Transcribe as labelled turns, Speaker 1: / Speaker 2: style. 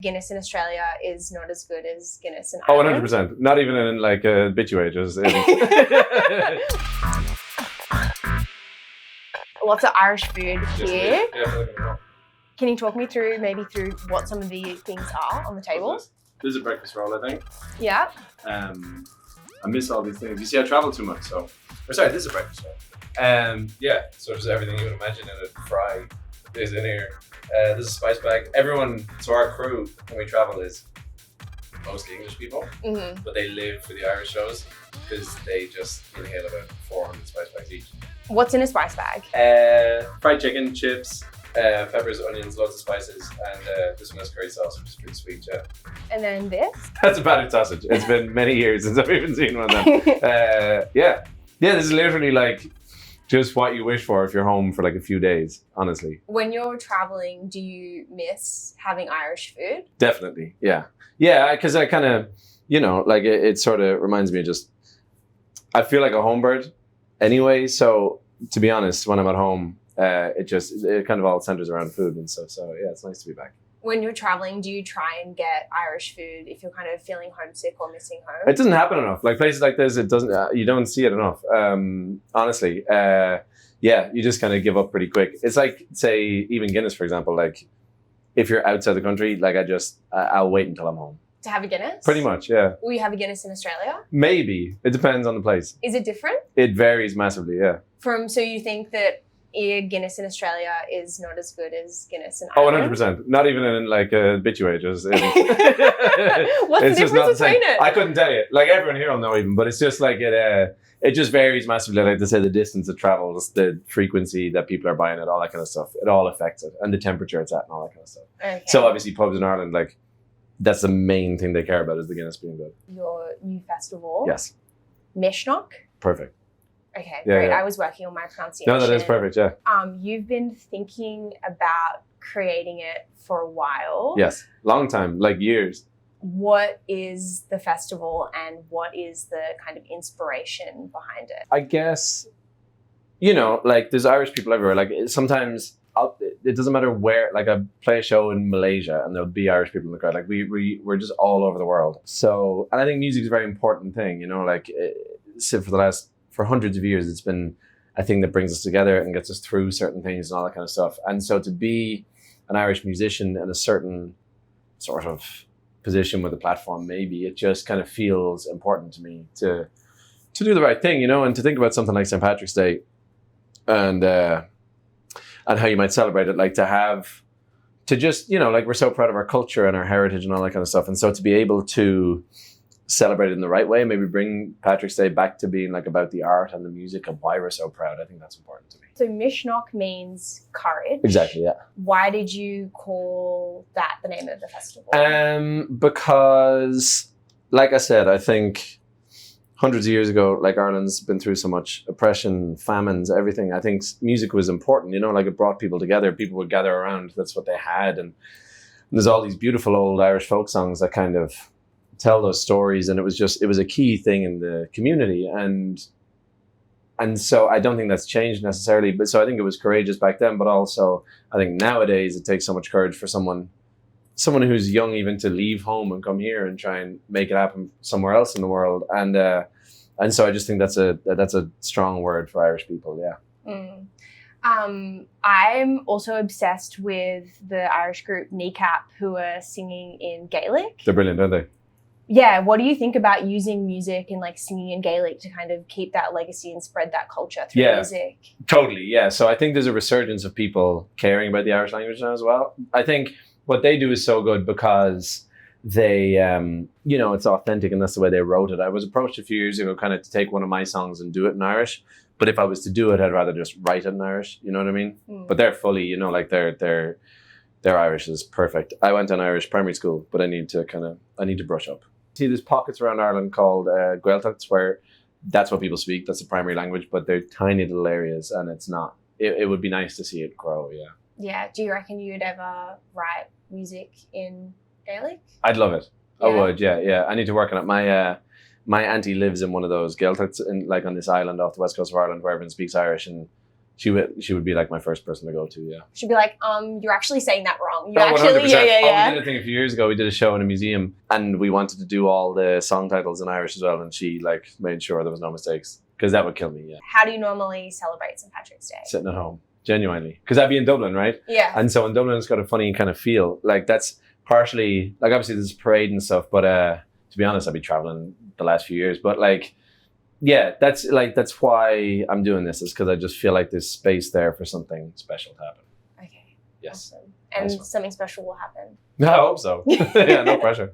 Speaker 1: Guinness in Australia is not as good as Guinness in
Speaker 2: Oh,
Speaker 1: Ireland.
Speaker 2: 100%. Not even in like a obituary. Just
Speaker 1: Lots of Irish food here.
Speaker 2: Yeah.
Speaker 1: Can you talk me through what some of the things are on the table?
Speaker 2: This is a breakfast roll, I think.
Speaker 1: Yeah.
Speaker 2: I miss all these things. You see, I travel too much, so. Or sorry, this is a breakfast roll. Yeah, so just everything you would imagine in a fry is in here. This is a spice bag. So our crew when we travel is mostly English people, but they live for the Irish shows because they just inhale about 400 spice bags each.
Speaker 1: What's in a spice bag?
Speaker 2: Fried chicken, chips, peppers, onions, loads of spices, and this one has curry sauce, which is pretty sweet, yeah.
Speaker 1: And then this?
Speaker 2: That's a battered sausage. It's been many years since I've even seen one of them. Yeah, this is literally like just what you wish for if you're home for like a few days, honestly.
Speaker 1: When you're traveling, do you miss having Irish food?
Speaker 2: Definitely, yeah. Yeah, because I kind of, like it sort of reminds me of just, I feel like a home bird anyway. So to be honest, when I'm at home, it kind of all centers around food and stuff. So yeah, it's nice to be back. When
Speaker 1: you're traveling, do you try and get Irish food if you're kind of feeling homesick or missing home?
Speaker 2: It doesn't happen enough. Like places like this, it doesn't. You don't see it enough. Honestly, yeah, you just kind of give up pretty quick. It's like, say, even Guinness, for example. Like, if you're outside the country, like I'll wait until I'm home.
Speaker 1: To have a Guinness?
Speaker 2: Pretty much, yeah.
Speaker 1: Will you have a Guinness in Australia?
Speaker 2: Maybe. It depends on the place.
Speaker 1: Is it different?
Speaker 2: It varies massively, yeah.
Speaker 1: So you think that Guinness in Australia is not as good as Guinness in
Speaker 2: Oh,
Speaker 1: Ireland?
Speaker 2: 100%. Not even in like a obituary. Just,
Speaker 1: What's the difference between it?
Speaker 2: I couldn't tell you. Like everyone here will know even, but it's just like it just varies massively. Like they say, the distance it travels, the frequency that people are buying it, all that kind of stuff. It all affects it, and the temperature it's at, and all that kind of stuff. Okay. So obviously, pubs in Ireland, like that's the main thing they care about is the Guinness being good.
Speaker 1: Your new festival.
Speaker 2: Yes.
Speaker 1: Misneach.
Speaker 2: Perfect.
Speaker 1: Okay, great. Yeah. I was working on my pronunciation.
Speaker 2: No, that is perfect, yeah.
Speaker 1: You've been thinking about creating it for a while.
Speaker 2: Yes, long time, like years.
Speaker 1: What is the festival and what is the kind of inspiration behind it?
Speaker 2: I guess, like there's Irish people everywhere. Like sometimes it doesn't matter where, like I play a show in Malaysia and there'll be Irish people in the crowd. Like we're just all over the world. So, and I think music is a very important thing, like so for hundreds of years, it's been a thing that brings us together and gets us through certain things and all that kind of stuff. And so to be an Irish musician in a certain sort of position with a platform, maybe it just kind of feels important to me to do the right thing, and to think about something like St. Patrick's Day and how you might celebrate it, like to just, like we're so proud of our culture and our heritage and all that kind of stuff. And so to be able to celebrate it in the right way, maybe bring Patrick's Day back to being like about the art and the music and why we're so proud. I think that's important to me. So
Speaker 1: Misneach means courage.
Speaker 2: Exactly, yeah.
Speaker 1: Why did you call that the name of the festival?
Speaker 2: Because, like I said, I think hundreds of years ago, like Ireland's been through so much oppression, famines, everything. I think music was important, like it brought people together. People would gather around. That's what they had. And there's all these beautiful old Irish folk songs that kind of tell those stories, and it was a key thing in the community, and so I don't think that's changed necessarily, but so I think it was courageous back then, but also I think nowadays it takes so much courage for someone who's young even to leave home and come here and try and make it happen somewhere else in the world, and so I just think that's a strong word for Irish people, yeah.
Speaker 1: I'm also obsessed with the Irish group Kneecap, who are singing in Gaelic.
Speaker 2: They're brilliant, aren't they?
Speaker 1: Yeah, what do you think about using music and like singing in Gaelic to kind of keep that legacy and spread that culture through music? Totally,
Speaker 2: yeah. So I think there's a resurgence of people caring about the Irish language now as well. I think what they do is so good because they, it's authentic and that's the way they wrote it. I was approached a few years ago kind of to take one of my songs and do it in Irish. But if I was to do it, I'd rather just write it in Irish, you know what I mean? But they're fully, like their Irish is perfect. I went to an Irish primary school, but I need to brush up. See, there's pockets around Ireland called Gaeltachts where that's what people speak. That's the primary language, but they're tiny little areas, and it's not. It would be nice to see it grow. Yeah.
Speaker 1: Yeah. Do you reckon you'd ever write music in Gaelic?
Speaker 2: I'd love it. Yeah. I would. Yeah. Yeah. I need to work on it. My auntie lives in one of those Gaeltachts, like on this island off the west coast of Ireland, where everyone speaks Irish, and she would be like my first person to go to. Yeah.
Speaker 1: She'd be like, you're actually saying that wrong. You
Speaker 2: Oh,
Speaker 1: actually,
Speaker 2: 100%.
Speaker 1: yeah.
Speaker 2: Oh, we did a thing a few years ago. We did a show in a museum, and we wanted to do all the song titles in Irish as well. And she like made sure there was no mistakes, because that would kill me. Yeah.
Speaker 1: How do you normally celebrate St. Patrick's Day?
Speaker 2: Sitting at home, genuinely, because I'd be in Dublin, right?
Speaker 1: Yeah.
Speaker 2: And so in Dublin, it's got a funny kind of feel. Like that's partially like obviously there's a parade and stuff, but to be honest, I've been traveling the last few years. But like, yeah, that's why I'm doing this, is because I just feel like there's space there for something special to happen.
Speaker 1: Okay.
Speaker 2: Yes.
Speaker 1: Awesome. And
Speaker 2: Nice one.
Speaker 1: something special will happen.
Speaker 2: I hope so. Yeah, no pressure.